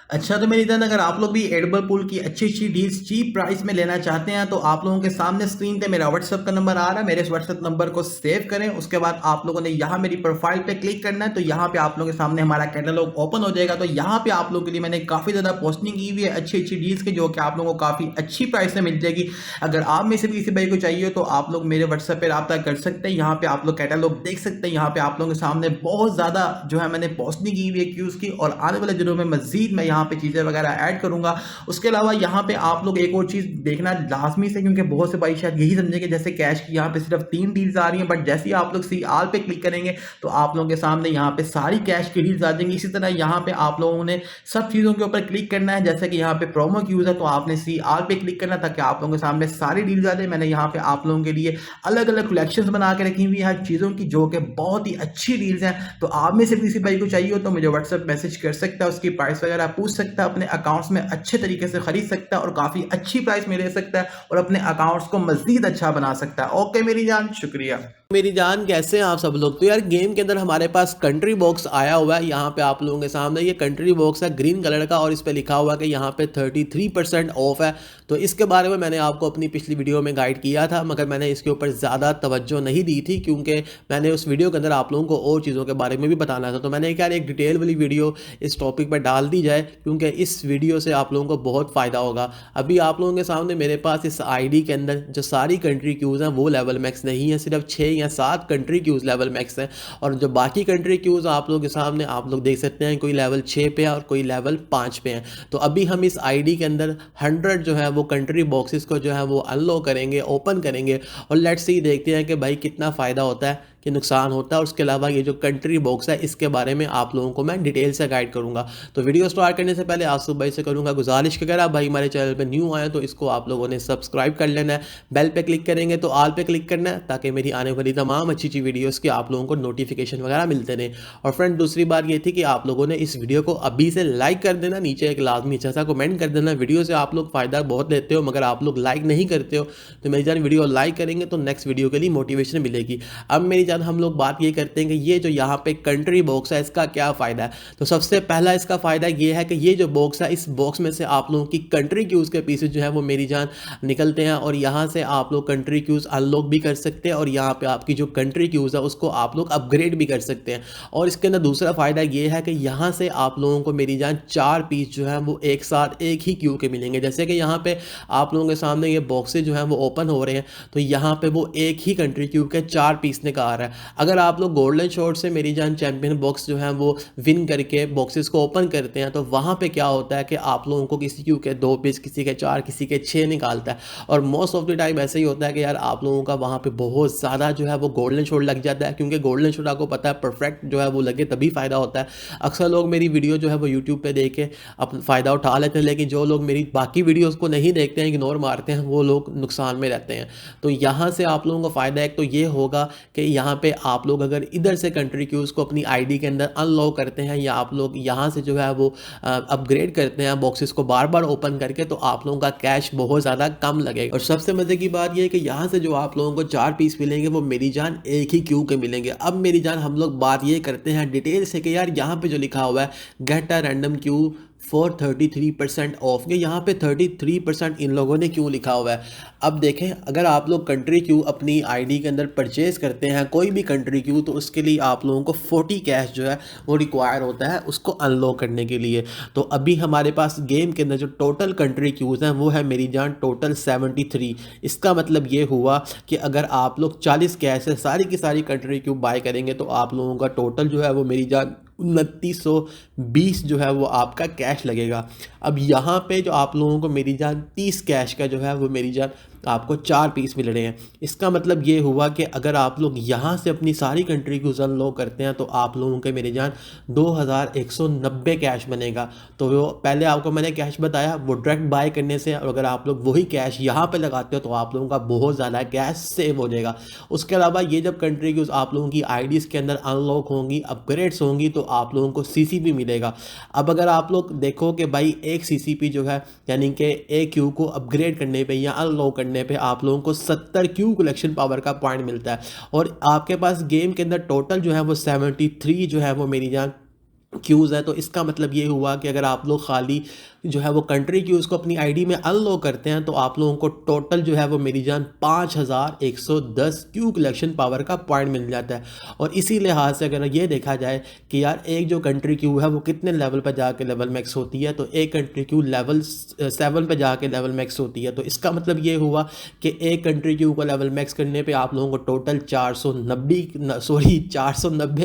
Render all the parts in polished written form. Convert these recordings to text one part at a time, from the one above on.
अच्छा, तो मेरी जान अगर आप लोग भी एडिबल पूल की अच्छी-अच्छी डील्स चीप प्राइस में लेना चाहते हैं, तो आप लोगों के सामने स्क्रीन पे मेरा व्हाट्सएप का नंबर आ रहा है। मेरे इस व्हाट्सएप नंबर को सेव करें। उसके बाद आप लोगों ने यहाँ मेरी प्रोफाइल पे क्लिक करना है, तो यहाँ पे आप लोगों के सामने हमारा कैटलॉग ओपन हो जाएगा। तो यहाँ पे आप लोगों के लिए मैंने काफ़ी ज़्यादा पोस्टिंग की हुई है अच्छी-अच्छी डील्स की, जो कि आप लोगों को काफ़ी अच्छी प्राइस में मिल जाएगी। अगर आप में से भी किसी भाई को चाहिए, तो आप लोग मेरे व्हाट्सएप पे राब्ता कर सकते हैं। यहाँ पे आप लोग कैटलॉग देख सकते हैं। यहाँ पे आप लोगों के सामने बहुत ज़्यादा जो है मैंने पोस्टिंग की हुई है क्यूज़ की, और आने वाले दिनों में मज़ीद मैं यहाँ पे चीज़ें वगैरह ऐड करूँगा। उसके अलावा यहाँ पे आप लोग एक और चीज़ देखना लाज़मी से, क्योंकि बहुत से भाई शायद यही समझेंगे जैसे कैश की यहाँ पे सिर्फ 3 डील्स आ रही हैं, बट जैसे ही आप लोग सी ऑल पे क्लिक करेंगे, तो आप लोगों के सामने यहाँ पे सारी कैश की डील्स आ जाएँगी। इसी तरह यहाँ पे आप लोगों ने सब चीज़ों के ऊपर क्लिक करना है, जैसे कि यहाँ पे प्रोमो क्यूज़ है, तो आपने सी ऑल पे क्लिक करना है ताकि आप लोगों के सामने सारी डील्स आ जाए। मैंने यहाँ पे आप लोगों के लिए अलग-अलग कलेक्शंस बना के रखी हुई हैं चीज़ों की, जो कि बहुत ही अच्छी डील्स हैं। तो आप में से किसी भाई को चाहिए हो, तो मुझे व्हाट्सएप मैसेज कर सकता है, उसकी प्राइस वगैरह पूछ सकता है, अपने अकाउंट्स में अच्छे तरीके से खरीद सकता है और काफ़ी अच्छी प्राइस में ले सकता है और अपने अकाउंट्स को मज़ीद अच्छा बना सकता है। ओके मेरी जान, शुक्रिया। मेरी जान, कैसे हैं आप सब लोग। तो यार गेम के अंदर हमारे पास कंट्री बॉक्स आया हुआ है। यहाँ पे आप लोगों के सामने ये कंट्री बॉक्स है ग्रीन कलर का, और इस पे लिखा हुआ है कि यहाँ पे 33% ऑफ है। तो इसके बारे में मैंने आपको अपनी पिछली वीडियो में गाइड किया था, मगर मैंने इसके ऊपर ज़्यादा तवज्जो नहीं दी थी, क्योंकि मैंने उस वीडियो के अंदर आप लोगों को और चीज़ों के बारे में भी बताना था। तो मैंने क्या एक डिटेल वाली वीडियो इस टॉपिक पर डाल दी जाए, क्योंकि इस वीडियो से आप लोगों को बहुत फ़ायदा होगा। अभी आप लोगों के सामने मेरे पास इस आईडी के अंदर जो सारी कंट्री क्यूज़ हैं वो लेवल मैक्स नहीं है, सिर्फ 6 या 7 कंट्री क्यूज़ लेवल मैक्स है। और जो बाकी कंट्री क्यूज़ आप लोगों के सामने आप लोग देख सकते हैं, कोई लेवल 6 पे है और कोई लेवल 5 पे है। तो अभी हम इस आईडी के अंदर 100 जो है वो कंट्री बॉक्सेस को जो है वो अनलॉक करेंगे, ओपन करेंगे, और लेट्स सी देखते हैं कि भाई कितना फ़ायदा होता है कि नुकसान होता है। और उसके अलावा ये जो कंट्री बॉक्स है इसके बारे में आप लोगों को मैं डिटेल से गाइड करूंगा। तो वीडियो स्टार्ट करने से पहले आप सब भाई से करूंगा गुजारिश कि अगर आप भाई हमारे चैनल पे न्यू आए तो इसको आप लोगों ने सब्सक्राइब कर लेना है, बेल पे क्लिक करेंगे तो ऑल पे क्लिक करना है, ताकि मेरी आने वाली तमाम अच्छी अच्छी वीडियोज़ की आप लोगों को नोटिफिकेशन वगैरह मिलते रहे। और फ्रेंड, दूसरी बात ये थी कि आप लोगों ने इस वीडियो को अभी से लाइक कर देना, नीचे एक लाजमी अच्छा सा कमेंट कर देना। वीडियो से आप लोग फ़ायदा बहुत लेते हो, मगर आप लोग लाइक नहीं करते हो। तो मेरी जान, वीडियो लाइक करेंगे तो नेक्स्ट वीडियो के लिए मोटिवेशन मिलेगी। अब मेरी जान, हम लोग बात ये करते हैं कि ये जो यहाँ पे कंट्री बॉक्स है इसका क्या फ़ायदा है। तो सबसे पहला इसका फ़ायदा ये है कि ये जो बॉक्स है, इस बॉक्स में से आप लोगों की कंट्री क्यूज़ के पीसेज जो है वो मेरी जान निकलते हैं, और यहाँ से आप लोग कंट्री क्यूज़ अनलॉक भी कर सकते हैं, और यहाँ पे आपकी जो कंट्री क्यूज़ है उसको आप लोग अपग्रेड भी कर सकते हैं। और इसके अंदर दूसरा फ़ायदा ये है कि यहाँ से आप लोगों को मेरी जान 4 पीस जो है वो एक साथ एक ही क्यू के मिलेंगे। जैसे कि यहाँ पे आप लोगों के सामने ये बॉक्सेज जो हैं वो ओपन हो रहे हैं, तो यहाँ पे वो एक ही कंट्री क्यू के 4 पीस निकाल रहा है। अगर आप लोग गोल्डन शॉट से मेरी जान चैंपियन बॉक्स जो है वो विन करके बॉक्सेस को ओपन करते हैं, तो वहाँ पे क्या होता है कि आप लोगों को किसी क्यू के 2 पीस, किसी के 4, किसी के 6 निकालता है। और मोस्ट ऑफ द टाइम ऐसे ही होता है कि यार आप लोगों का वहाँ पे बहुत ज़्यादा जो है वो गोल्डन शॉट लग जाता है, क्योंकि गोल्डन शॉट आपको पता है परफेक्ट जो है वो लगे तभी फ़ायदा होता है। अक्सर लोग मेरी वीडियो जो है वो यूट्यूब पे देख के अपना फ़ायदा उठा लेते हैं, लेकिन जो लोग मेरी बाकी वीडियोज़ को नहीं देखते हैं, इग्नोर मारते हैं, वो लोग नुकसान में रहते हैं। तो यहाँ से आप लोगों को फ़ायदा एक तो ये होगा कि यहाँ पे आप लोग अगर इधर से कंट्री क्यूज़ को अपनी आईडी के अंदर अनलॉक करते हैं, या आप लोग यहाँ से जो है वो अपग्रेड करते हैं बॉक्सेस को बार बार ओपन करके, तो आप लोगों का कैश बहुत ज़्यादा कम लगेगा। और सबसे मज़े की बात यह है कि यहाँ से जो आप लोगों को 4 पीस मिलेंगे वो मेरी जान एक ही क्यू के मिलेंगे। अब मेरी जान, हम लोग बात ये करते हैं डिटेल से कि यार यहाँ पे जो लिखा हुआ है get a random Q for 33% of, ये यहाँ पे 33% इन लोगों ने क्यों लिखा हुआ है। अब देखें, अगर आप लोग कंट्री क्यू अपनी आईडी के अंदर परचेज़ करते हैं कोई भी कंट्री क्यू, तो उसके लिए आप लोगों को 40 कैश जो है वो रिक्वायर होता है उसको अनलॉक करने के लिए। तो अभी हमारे पास गेम के अंदर जो टोटल कंट्री क्यूज़ हैं वो है मेरी जान टोटल 73। इसका मतलब ये हुआ कि अगर आप लोग 40 कैश से सारी की सारी कंट्री क्यू बाय करेंगे, तो आप लोगों का टोटल जो है वो मेरी जान 2920 जो है वो आपका कैश लगेगा। अब यहाँ पे जो आप लोगों को मेरी जान 30 कैश का जो है वो मेरी जान आपको 4 पीस मिल रहे हैं। इसका मतलब ये हुआ कि अगर आप लोग यहाँ से अपनी सारी कंट्री को अनलॉक करते हैं, तो आप लोगों के मेरे जान 2190 कैश बनेगा। तो वो पहले आपको मैंने कैश बताया वो डायरेक्ट बाय करने से, और अगर आप लोग वही कैश यहाँ पे लगाते हो तो आप लोगों का बहुत ज़्यादा कैश सेव हो जाएगा। उसके अलावा ये जब कंट्री की आप लोगों की आईडीज़ के अंदर अनलॉक होंगी, अपग्रेड्स होंगी, तो आप लोगों को सीसीपी मिलेगा। अब अगर आप लोग देखो कि भाई एक सीसीपी जो है, यानी कि एक क्यू को अपग्रेड करने पे या अनलॉक करने पे आप लोगों को 70 क्यू कलेक्शन पावर का पॉइंट मिलता है, और आपके पास गेम के अंदर टोटल जो है वो 73 जो है वो मेरी जान क्यूज़ है। तो इसका मतलब ये हुआ कि अगर आप लोग खाली जो है वो कंट्री क्यूज़ को अपनी आईडी में अनलॉक करते हैं तो आप लोगों को टोटल जो है वो मेरी जान 5110 क्यू कलेक्शन पावर का पॉइंट मिल जाता है। और इसी लिहाज से अगर ये देखा जाए कि यार एक जो कंट्री क्यू है वो कितने लेवल पर जाके लेवल मैक्स होती है, तो एक कंट्री क्यू लेवल 7 पे जाके लेवल मैक्स होती है। तो इसका मतलब ये हुआ कि एक कंट्री क्यू को लेवल मैक्स करने पे आप लोगों को टोटल 490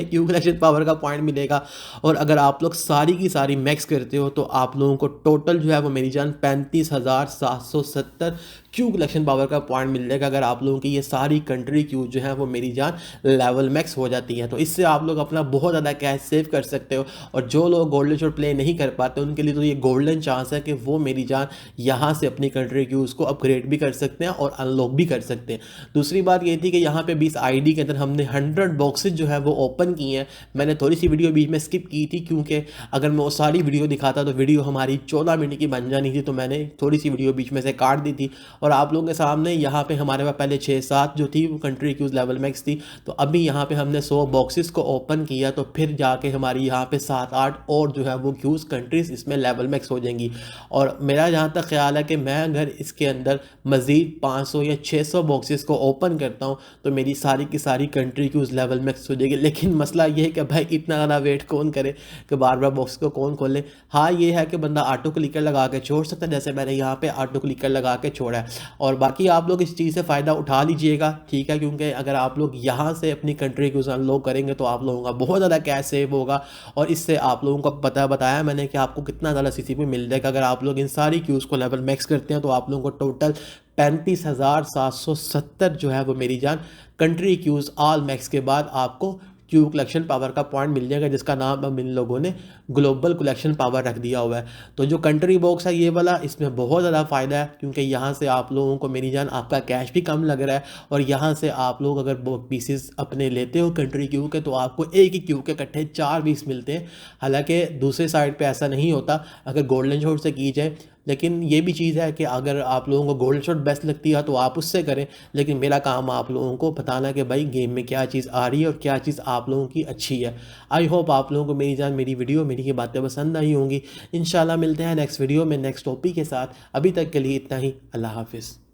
क्यू कलेक्शन पावर का पॉइंट मिलेगा। और अगर आप लोग सारी की सारी मैक्स करते हो तो आप लोगों को टोटल जो है वो मेरी जान 35,770 क्यू कलेक्शन पावर का पॉइंट मिल जाएगा अगर आप लोगों की ये सारी कंट्री क्यू जो है वो मेरी जान लेवल मैक्स हो जाती हैं। तो इससे आप लोग अपना बहुत ज़्यादा कैश सेव कर सकते हो। और जो लोग गोल्डन शॉट प्ले नहीं कर पाते उनके लिए तो ये गोल्डन चांस है कि वो मेरी जान यहाँ से अपनी कंट्री क्यूज़ को अपग्रेड भी कर सकते हैं और अनलॉक भी कर सकते हैं। दूसरी बात ये थी कि यहाँ पे 20 आईडी के अंदर हमने 100 बॉक्सेज जो है वो ओपन किए हैं। मैंने थोड़ी सी वीडियो बीच में स्किप की थी क्योंकि अगर मैं वो सारी वीडियो दिखाता तो वीडियो हमारी 14 मिनट की बन जानी थी, तो मैंने थोड़ी सी वीडियो बीच में से काट दी थी। और आप लोगों के सामने यहाँ पे हमारे पास पहले 6-7 जो थी वो कंट्री क्यूज़ लेवल मैक्स थी। तो अभी यहाँ पे हमने 100 बॉक्सेस को ओपन किया तो फिर जाके हमारी यहाँ पे 7-8 और जो है वो क्यूज़ कंट्रीज इसमें लेवल मैक्स हो जाएंगी। और मेरा जहाँ तक ख्याल है कि मैं अगर इसके अंदर मज़ीद 500 या 600 बॉक्सेस को ओपन करता हूँ तो मेरी सारी की सारी कंट्री क्यूज़ लेवल मैक्स हो जाएगी। लेकिन मसला ये है कि भाई इतना ज़्यादा वेट कौन करे कि बार बार बॉक्स को कौन खोले। हाँ ये है कि बंदा ऑटो क्लिकर लगा के छोड़ सकता है, जैसे मैंने यहाँ पे ऑटो क्लिकर लगा के छोड़ा है। और बाकी आप लोग इस चीज़ से फ़ायदा उठा लीजिएगा, ठीक है, क्योंकि अगर आप लोग यहाँ से अपनी कंट्री क्यूज़ अनलॉक करेंगे तो आप लोगों का बहुत ज़्यादा कैश सेव होगा। और इससे आप लोगों को बताया मैंने कि आपको कितना ज़्यादा सीसीपी मिल जाएगा। अगर आप लोग इन सारी क्यूज़ को लेवल मैक्स करते हैं तो आप लोगों को टोटल 35,770 जो है वो मेरी जान कंट्री क्यूज़ ऑल मैक्स के बाद आपको क्यू कलेक्शन पावर का पॉइंट मिल जाएगा, जिसका नाम अब इन लोगों ने ग्लोबल कलेक्शन पावर रख दिया हुआ है। तो जो कंट्री बॉक्स है ये वाला, इसमें बहुत ज़्यादा फ़ायदा है क्योंकि यहाँ से आप लोगों को मेरी जान आपका कैश भी कम लग रहा है। और यहाँ से आप लोग अगर पीसेस अपने लेते हो कंट्री क्यू के तो आपको एक ही क्यू के इकट्ठे 4 पीस मिलते हैं। हालांकि दूसरे साइड पे ऐसा नहीं होता अगर गोल्डन शॉट से की जाए। लेकिन ये भी चीज़ है कि अगर आप लोगों को गोल्डन शॉट बेस्ट लगती है तो आप उससे करें। लेकिन मेरा काम आप लोगों को बताना कि भाई गेम में क्या चीज़ आ रही है और क्या चीज़ आप लोगों की अच्छी है। आई होप आप लोगों को मेरी जान मेरी वीडियो मेरी ये बातें पसंद आई होंगी। इंशाल्लाह मिलते हैं नेक्स्ट वीडियो में नेक्स्ट टॉपिक के साथ। अभी तक के लिए इतना ही। अल्लाह हाफिज़।